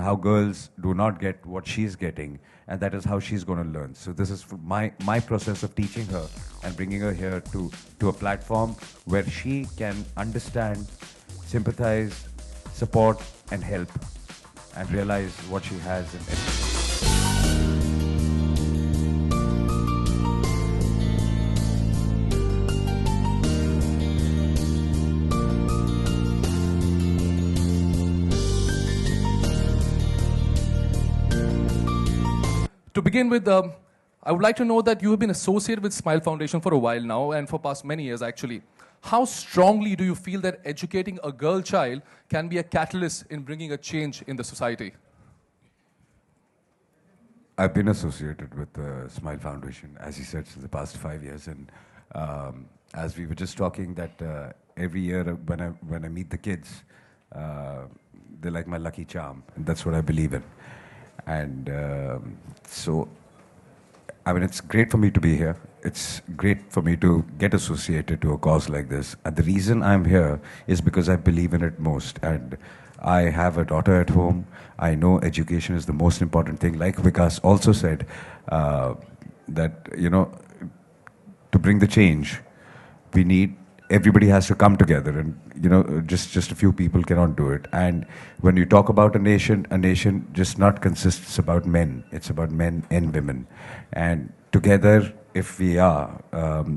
how girls do not get what she's getting, and that is how she's going to learn. So this is my process of teaching her and bringing her here to a platform where she can understand, sympathize, support, and help, and realize what she has in it. To begin with, I would like to know that you have been associated with Smile Foundation for a while now, and for past many years actually. How strongly do you feel that educating a girl child can be a catalyst in bringing a change in the society? I've been associated with the Smile Foundation, as you said, since the past 5 years. And as we were just talking, that every year when I meet the kids, they're like my lucky charm, and that's what I believe in. And so, I mean, it's great for me to be here. It's great for me to get associated to a cause like this. And the reason I'm here is because I believe in it most. And I have a daughter at home. I know education is the most important thing. Like Vikas also said, that, you know, to bring the change, we need, everybody has to come together, and, you know, just a few people cannot do it. And when you talk about a nation just not consists about men. It's about men and women. And together, if we are,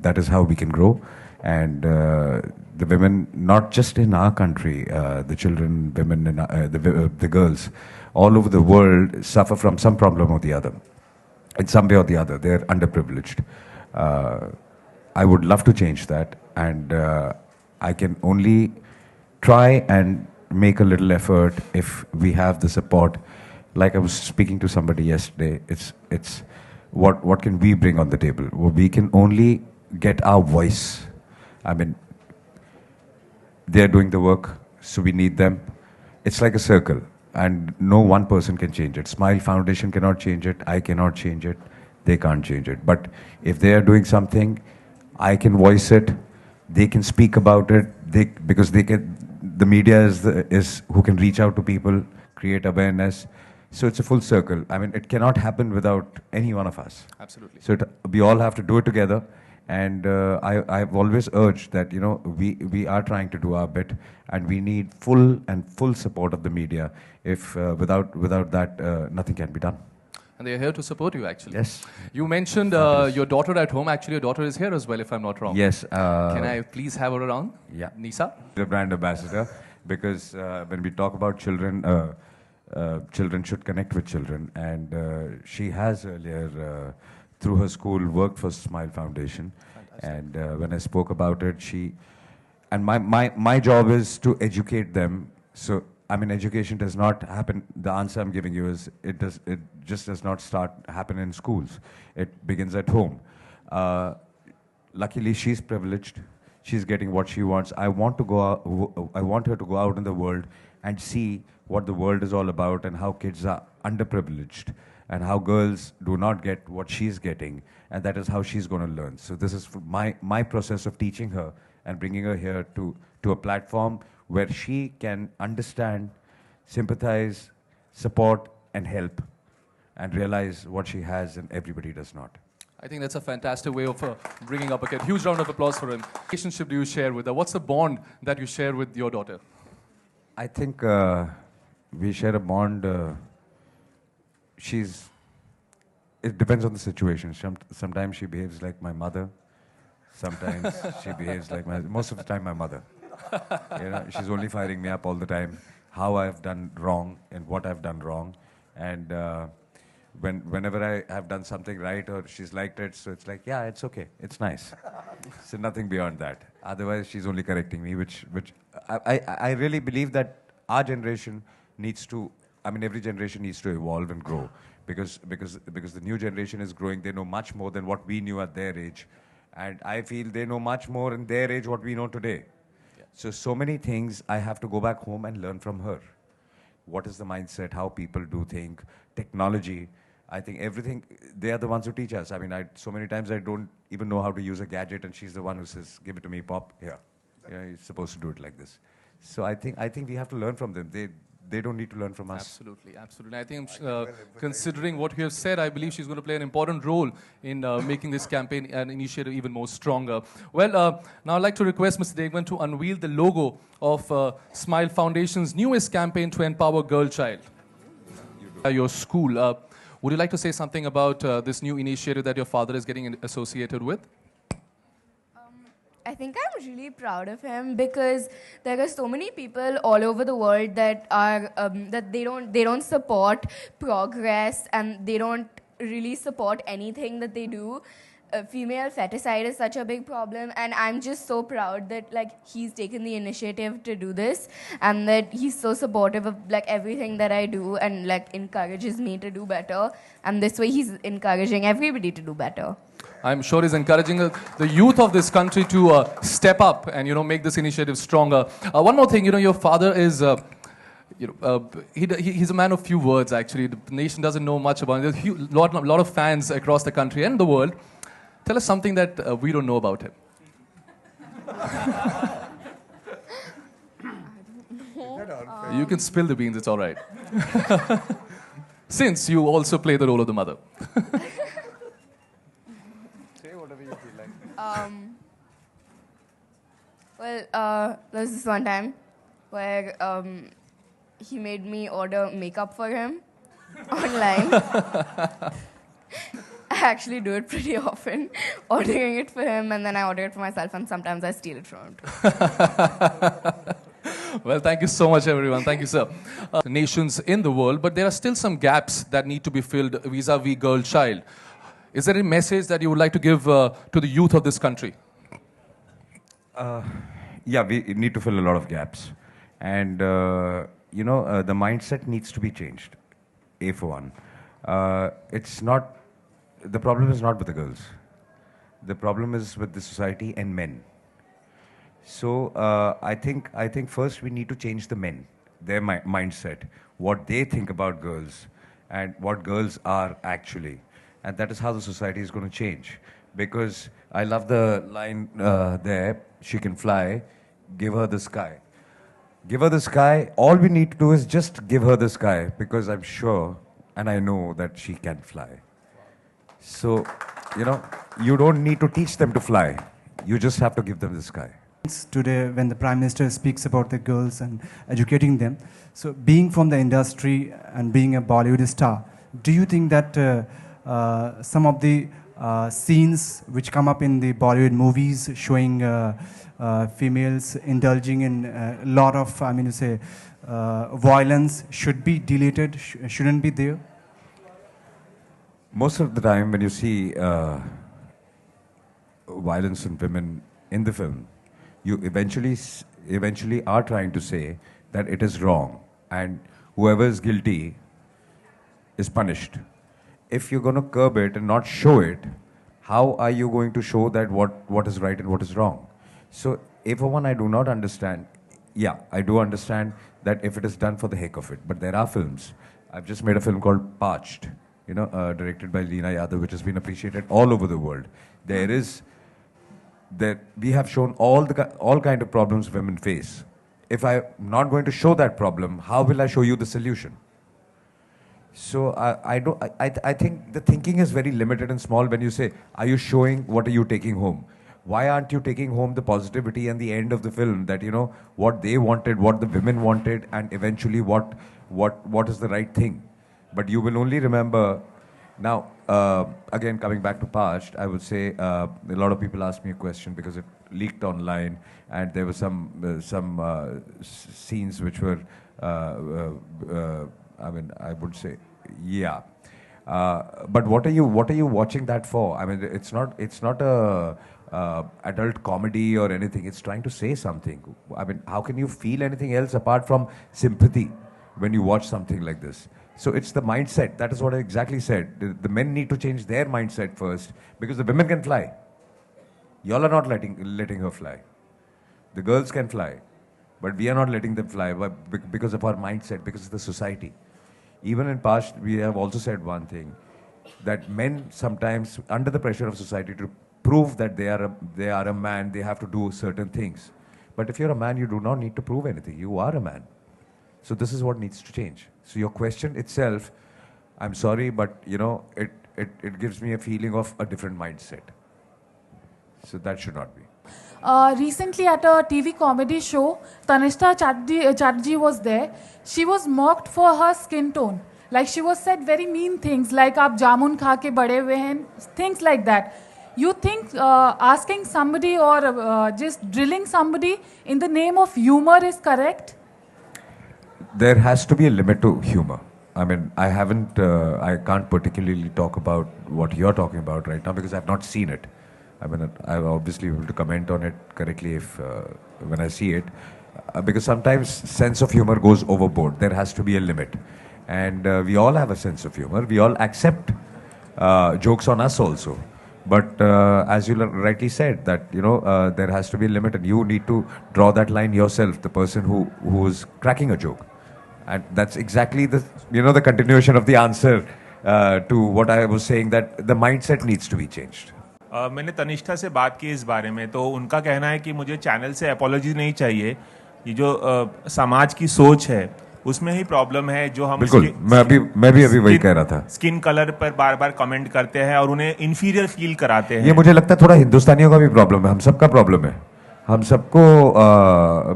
that is how we can grow. And the women, not just in our country, the children, women, and the girls, all over the world suffer from some problem or the other. In some way or the other, they're underprivileged. I would love to change that, and I can only try and make a little effort if we have the support. Like I was speaking to somebody yesterday, it's what can we bring on the table? Well, we can only get our voice. I mean, they're doing the work, so we need them. It's like a circle, and no one person can change it. Smile Foundation cannot change it, I cannot change it, they can't change it. But if they are doing something, I can voice it, they can speak about it, because they can, the media is who can reach out to people, create awareness. So it's a full circle. I mean, it cannot happen without any one of us. Absolutely. So we all have to do it together. And I've always urged that, you know, we are trying to do our bit, and we need full support of the media. If without that, nothing can be done. And they're here to support you, actually. Yes. You mentioned your daughter at home. Actually, your daughter is here as well, if I'm not wrong. Yes. Can I please have her around? Yeah. Nisa? The brand ambassador, because when we talk about children, children should connect with children. And she has earlier, through her school, worked for Smile Foundation. Fantastic. And when I spoke about it, and my job is to educate them. So, I mean, education does not happen. The answer I'm giving you is it just does not happen in schools. It begins at home. Luckily, she's privileged. She's getting what she wants. I want her to go out in the world and see what the world is all about, and how kids are underprivileged, and how girls do not get what she's getting, and that is how she's going to learn. So this is my process of teaching her and bringing her here to a platform where she can understand, sympathize, support, and help, and realize what she has and everybody does not. I think that's a fantastic way of bringing up a kid. Huge round of applause for him. What relationship do you share with her? What's the bond that you share with your daughter? I think we share a bond. It depends on the situation. Sometimes she behaves like my mother. Sometimes she behaves like most of the time my mother. You know, she's only firing me up all the time, how I've done wrong and what I've done wrong. And whenever I have done something right or she's liked it, so it's like, yeah, it's okay, it's nice. So nothing beyond that. Otherwise, she's only correcting me, which I really believe that our generation needs to, I mean, every generation needs to evolve and grow, because the new generation is growing. They know much more than what we knew at their age. And I feel they know much more in their age what we know today. Yeah. So many things I have to go back home and learn from her. What is the mindset, how people do think, technology. I think everything, they are the ones who teach us. I mean, so many times I don't even know how to use a gadget, and she's the one who says, give it to me, Pop, here. Yeah, you're supposed to do it like this. So I think we have to learn from them. they don't need to learn from us. Absolutely, absolutely. I think, considering what you have said, I believe she's going to play an important role in making this campaign and initiative even more stronger. Well, now I'd like to request Mr. Devgn to unveil the logo of Smile Foundation's newest campaign to empower girl child. Your school. Would you like to say something about this new initiative that your father is getting associated with? I think I'm really proud of him because there are so many people all over the world that are that they don't support progress and they don't really support anything that they do. Female feticide is such a big problem, and I'm just so proud that like he's taken the initiative to do this and that he's so supportive of like everything that I do and like encourages me to do better. And this way he's encouraging everybody to do better. I'm sure he's encouraging the youth of this country to step up and, you know, make this initiative stronger. One more thing, you know, your father is, he's a man of few words, actually. The nation doesn't know much about him. There's a lot of fans across the country and the world. Tell us something that we don't know about him. You can spill the beans, it's all right. Since you also play the role of the mother. Well, there was this one time where he made me order makeup for him online. I actually do it pretty often, ordering it for him, and then I order it for myself, and sometimes I steal it from him too. Well, thank you so much, everyone. Thank you, sir. Nations in the world, but there are still some gaps that need to be filled vis-a-vis girl child. Is there a message that you would like to give to the youth of this country? Yeah, we need to fill a lot of gaps. And, the mindset needs to be changed, A for one. The problem is not with the girls. The problem is with the society and men. So I think first we need to change the men, their mindset, what they think about girls and what girls are actually. And that is how the society is going to change. Because I love the line there, she can fly, give her the sky. Give her the sky, all we need to do is just give her the sky, because I'm sure and I know that she can fly. So, you don't need to teach them to fly. You just have to give them the sky. Today, when the Prime Minister speaks about the girls and educating them, so being from the industry and being a Bollywood star, do you think that some of the scenes which come up in the Bollywood movies showing females indulging in a lot of, violence should be deleted, shouldn't be there? Most of the time when you see violence in women in the film, you eventually are trying to say that it is wrong and whoever is guilty is punished. If you're going to curb it and not show it, how are you going to show that what is right and what is wrong? So, A for one, I do not understand. Yeah, I do understand that if it is done for the heck of it. But there are films. I've just made a film called Parched, directed by Leena Yadav, which has been appreciated all over the world. We have shown all kind of problems women face. If I'm not going to show that problem, how will I show you the solution? So I think the thinking is very limited and small when you say, are you showing, what are you taking home? Why aren't you taking home the positivity and the end of the film, that, what they wanted, what the women wanted, and eventually what is the right thing? But you will only remember. Now, again, coming back to Parched, I would say a lot of people asked me a question because it leaked online, and there were some scenes which were, I would say, yeah. But what are you watching that for? I mean, it's not a adult comedy or anything. It's trying to say something. I mean, how can you feel anything else apart from sympathy when you watch something like this? So it's the mindset. That is what I exactly said. The men need to change their mindset first, because the women can fly. Y'all are not letting her fly. The girls can fly, but we are not letting them fly because of our mindset, because of the society. Even in past, we have also said one thing, that men sometimes, under the pressure of society to prove that they are a man, they have to do certain things. But if you're a man, you do not need to prove anything. You are a man. So this is what needs to change. So your question itself, I'm sorry, but it gives me a feeling of a different mindset. So that should not be. Recently at a TV comedy show, Tanishta Chatterjee was there. She was mocked for her skin tone. Like she was said very mean things like "aap jamun kha ke bade hue hain," things like that. You think asking somebody or just drilling somebody in the name of humor is correct? There has to be a limit to humor. I mean, I can't particularly talk about what you're talking about right now because I've not seen it. I mean, I'm obviously able to comment on it correctly if when I see it, because sometimes sense of humor goes overboard. There has to be a limit, and we all have a sense of humor. We all accept jokes on us also. But as you rightly said, that there has to be a limit, and you need to draw that line yourself. The person who is cracking a joke, and that's exactly the continuation of the answer to what I was saying, that the mindset needs to be changed. मैंने तनिष्ठा से बात की इस बारे में, तो उनका कहना है कि मुझे चैनल से अपॉलॉजी नहीं चाहिए, ये जो समाज की सोच है उसमें ही प्रॉब्लम है, जो हम बिल्कुल मैं भी अभी वही कह रहा था, स्किन कलर पर बार बार कमेंट करते हैं और उन्हें इन्फीरियर फील कराते हैं। ये मुझे लगता है थोड़ा हिंदुस्तानियों का भी प्रॉब्लम है, हम सबका प्रॉब्लम है, हम सबको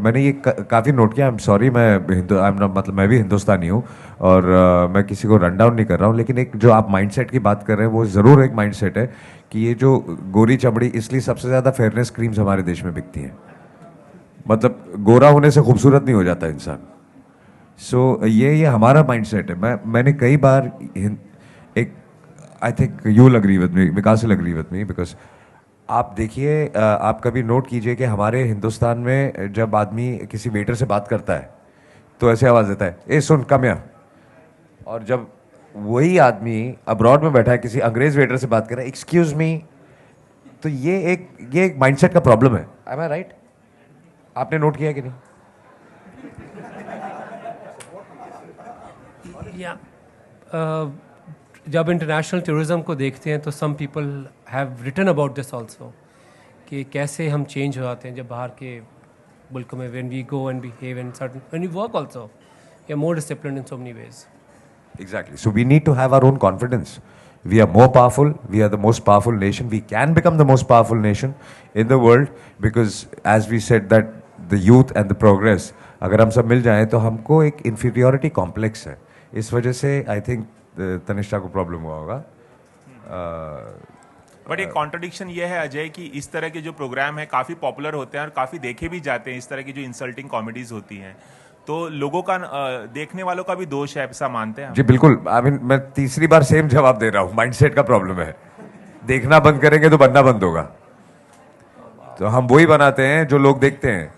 मैंने ये काफ़ी नोट किया। आई एम सॉरी, मैं भी हिंदुस्तानी हूँ और मैं किसी को रन डाउन नहीं कर रहा हूँ, लेकिन एक जो आप माइंडसेट की बात कर रहे हैं वो ज़रूर एक माइंडसेट है कि ये जो गोरी चमड़ी, इसलिए सबसे ज़्यादा फेयरनेस क्रीम्स हमारे देश में बिकती हैं। मतलब गोरा होने से खूबसूरत नहीं हो जाता इंसान। सो ये हमारा माइंडसेट है। मैंने कई बार एक, I think you will agree with me, Vikas will agree with me, because आप देखिए, आप कभी नोट कीजिए कि हमारे हिंदुस्तान में जब आदमी किसी वेटर से बात करता है तो ऐसे आवाज़ देता है, ए सुन कम या। और जब वही आदमी अब्रॉड में बैठा है किसी अंग्रेज वेटर से बात कर रहा है, एक्सक्यूज मी, तो ये एक माइंडसेट का प्रॉब्लम है। एम आई राइट? आपने नोट किया कि नहीं? जब इंटरनेशनल टूरिज्म को देखते हैं तो some people have written about this also, कि कैसे हम चेंज हो जाते हैं जब बाहर के मुल्कों में, when we go and behave in certain, when we work also, we are more disciplined in so many ways. Exactly. So we need to have our own confidence. We are more powerful. We are the most powerful nation. We can become the most powerful nation in the world because, as we said, that the youth and the progress, अगर हम सब मिल जाएं तो हमको एक inferiority complex है। इस वजह से I think तनिष्ठा को प्रॉब्लम हुआ होगा। बट एक कॉन्ट्रडिक्शन ये है अजय कि इस तरह के जो प्रोग्राम है काफ़ी पॉपुलर होते हैं और काफ़ी देखे भी जाते हैं। इस तरह की जो इंसल्टिंग कॉमेडीज होती हैं तो लोगों का, देखने वालों का भी दोष है, ऐसा मानते हैं? जी बिल्कुल। मैं तीसरी बार सेम जवाब दे रहा हूँ, माइंडसेट का प्रॉब्लम है। देखना बंद करेंगे तो बनना बंद होगा। तो हम वही बनाते हैं जो लोग देखते हैं।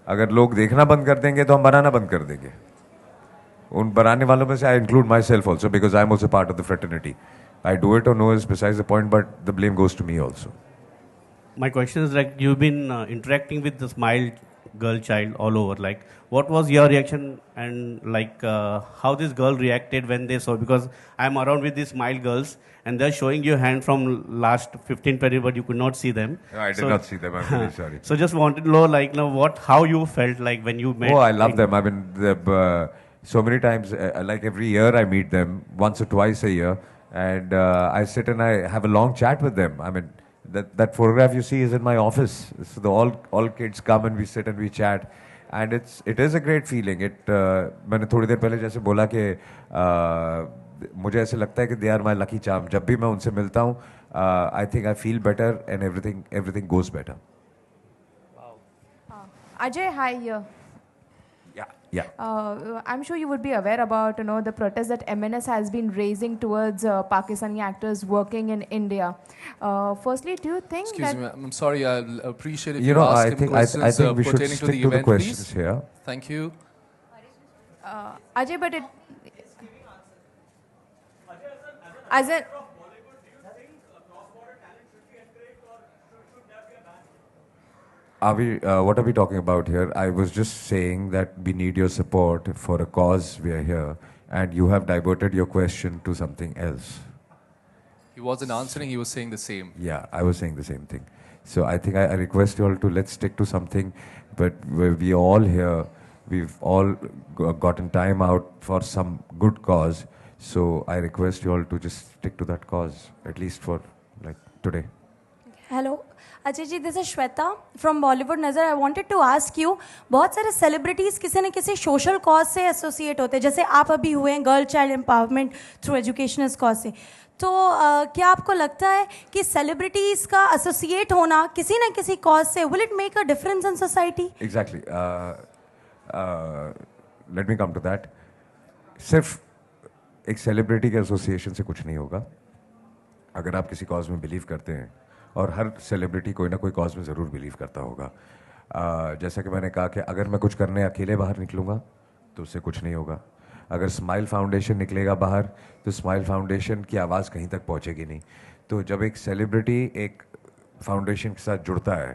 अगर लोग देखना बंद कर देंगे तो हम बनाना बंद कर देंगे। उन बनाने वालों में से I include my self also, because I am also part of the fraternity. I do it or no is besides the point, but the blame goes to me also. My question is, like, you've been interacting with the Smile girl child all over. Like, what was your reaction and like how this girl reacted when they saw? Because I'm around with these Smile girls and they're showing you hand from last 15 period, but you could not see them. No, I did not see them. I'm very sorry. So just wanted to know, like, how you felt like when you met. Oh, I love them. I mean, so many times, like every year I meet them once or twice a year. And I sit and I have a long chat with them. I mean, that photograph you see is in my office. So all kids come and we sit and we chat, and it is a great feeling. मैंने थोड़ी देर पहले जैसे बोला कि मुझे ऐसे लगता है कि they are my lucky charm. जब भी मैं उनसे मिलता हूँ, I think I feel better and everything goes better. Wow. Ajay, hi here. Yeah. I'm sure you would be aware about the protest that MNS has been raising towards Pakistani actors working in India. Firstly, do you think Excuse me, I'm sorry. I'll appreciate if you ask him questions I think we should pertaining stick to the to the event, questions please. here. Thank you. Ajay, but as a What are we talking about here? I was just saying that we need your support for a cause. We are here, and you have diverted your question to something else. He wasn't answering. He was saying the same. Yeah, I was saying the same thing. So I think I request you all to let's stick to something. But we are all here we've all gotten time out for some good cause. So I request you all to just stick to that cause, at least for like today. Hello Ajay ji, this is Shweta from Bollywood Nazar. I wanted to ask you, बहुत सारे celebrities किसी न किसी social cause से associate होते हैं, जैसे आप अभी हुए हैं girl child empowerment through education cause से. तो क्या आपको लगता है कि सेलिब्रिटीज़ का एसोसिएट होना किसी न किसी कॉज से will it make a difference in society? Exactly. Let me come to that. सिर्फ एक सेलिब्रिटी के एसोसिएशन से कुछ नहीं होगा. अगर आप किसी कॉज में बिलीव करते हैं, और हर सेलिब्रिटी कोई ना कोई कॉज में ज़रूर बिलीव करता होगा. जैसा कि मैंने कहा कि अगर मैं कुछ करने अकेले बाहर निकलूँगा तो उससे कुछ नहीं होगा. अगर स्माइल फाउंडेशन निकलेगा बाहर तो स्माइल फाउंडेशन की आवाज़ कहीं तक पहुँचेगी नहीं. तो जब एक सेलिब्रिटी एक फाउंडेशन के साथ जुड़ता है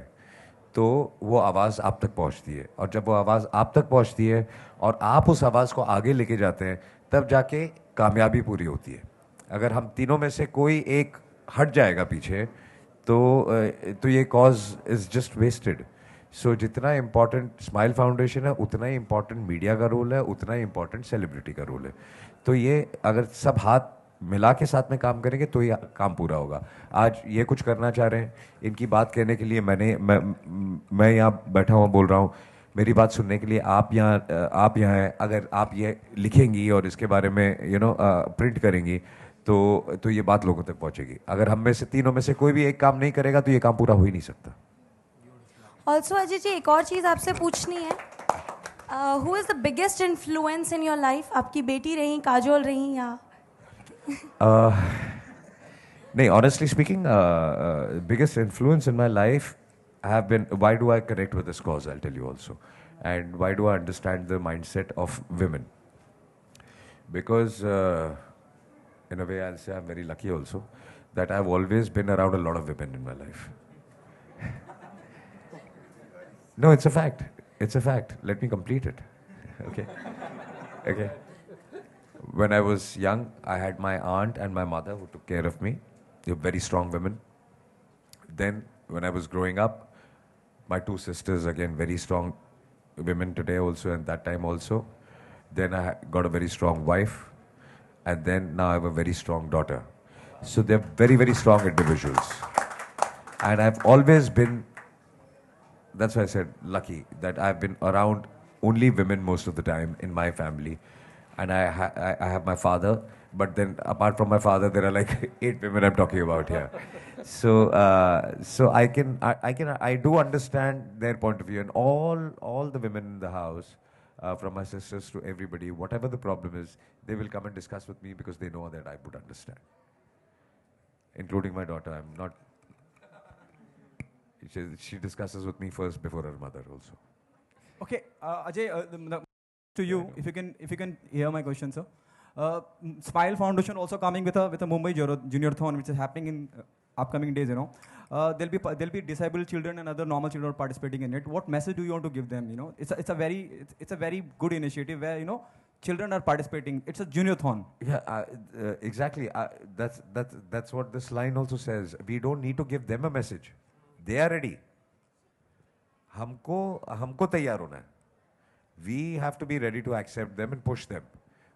तो वो आवाज़ आप तक पहुँचती है, और जब वो आवाज़ आप तक पहुँचती है और आप उस आवाज़ को आगे लेके जाते हैं, तब जाके कामयाबी पूरी होती है. अगर हम तीनों में से कोई एक हट जाएगा पीछे तो ये कॉज इज़ जस्ट वेस्टेड. सो जितना इम्पोर्टेंट स्माइल फाउंडेशन है, उतना ही इम्पोर्टेंट मीडिया का रोल है, उतना ही इम्पोर्टेंट सेलिब्रिटी का रोल है. तो ये अगर सब हाथ मिला के साथ में काम करेंगे तो ये काम पूरा होगा. आज ये कुछ करना चाह रहे हैं, इनकी बात कहने के लिए मैं यहाँ बैठा हुआ बोल रहा हूँ. मेरी बात सुनने के लिए आप यहाँ हैं. अगर आप ये लिखेंगी और इसके बारे में प्रिंट करेंगी तो ये बात लोगों तक पहुंचेगी. अगर हम में से तीनों में से कोई भी एक काम नहीं करेगा तो ये काम पूरा हो ही नहीं सकता. ऑल्सो अजय जी, एक और चीज़ आपसे पूछनी है. Who is the biggest influence in your life? आपकी बेटी रही, काजोल रही, या नहीं, honestly speaking, biggest influence in my life have been, why do I connect with this cause? I'll tell you also. And why do I understand the mindset of women? Because in a way I'll say I'm very lucky also that I've always been around a lot of women in my life. No, it's a fact. It's a fact. Let me complete it. Okay. Okay. When I was young, I had my aunt and my mother who took care of me. They were very strong women. Then when I was growing up, my two sisters, again, very strong women today also, and that time also. Then I got a very strong wife, and then now I have a very strong daughter. So they're very, very strong individuals. And I've always been, that's why I said lucky, that I've been around only women most of the time in my family. And I have my father, but then apart from my father, there are like 8 women I'm talking about here. So I do understand their point of view, and all the women in the house, from my sisters to everybody, whatever the problem is, they will come and discuss with me because they know that I would understand. Including my daughter, I'm not. She discusses with me first before her mother also. Okay, Ajay, to you, if you can hear my question, sir. Smile Foundation also coming with a Mumbai Junior-thon, which is happening in upcoming days. There'll be disabled children and other normal children participating in it. What message do you want to give them? It's a very good initiative where children are participating. It's a Junior-thon. Yeah, exactly. That's what this line also says. We don't need to give them a message. They are ready. हमको तैयार होना है. We have to be ready to accept them and push them.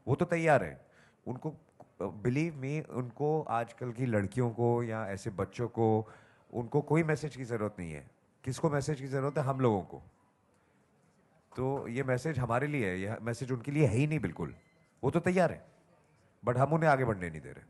वो तो तैयार हैं. उनको believe me, उनको आजकल की लड़कियों को या ऐसे बच्चों को उनको कोई मैसेज की ज़रूरत नहीं है. किसको मैसेज की ज़रूरत है? हम लोगों को. तो ये मैसेज हमारे लिए है, ये मैसेज उनके लिए है ही नहीं बिल्कुल. वो तो तैयार है, बट हम उन्हें आगे बढ़ने नहीं दे रहे.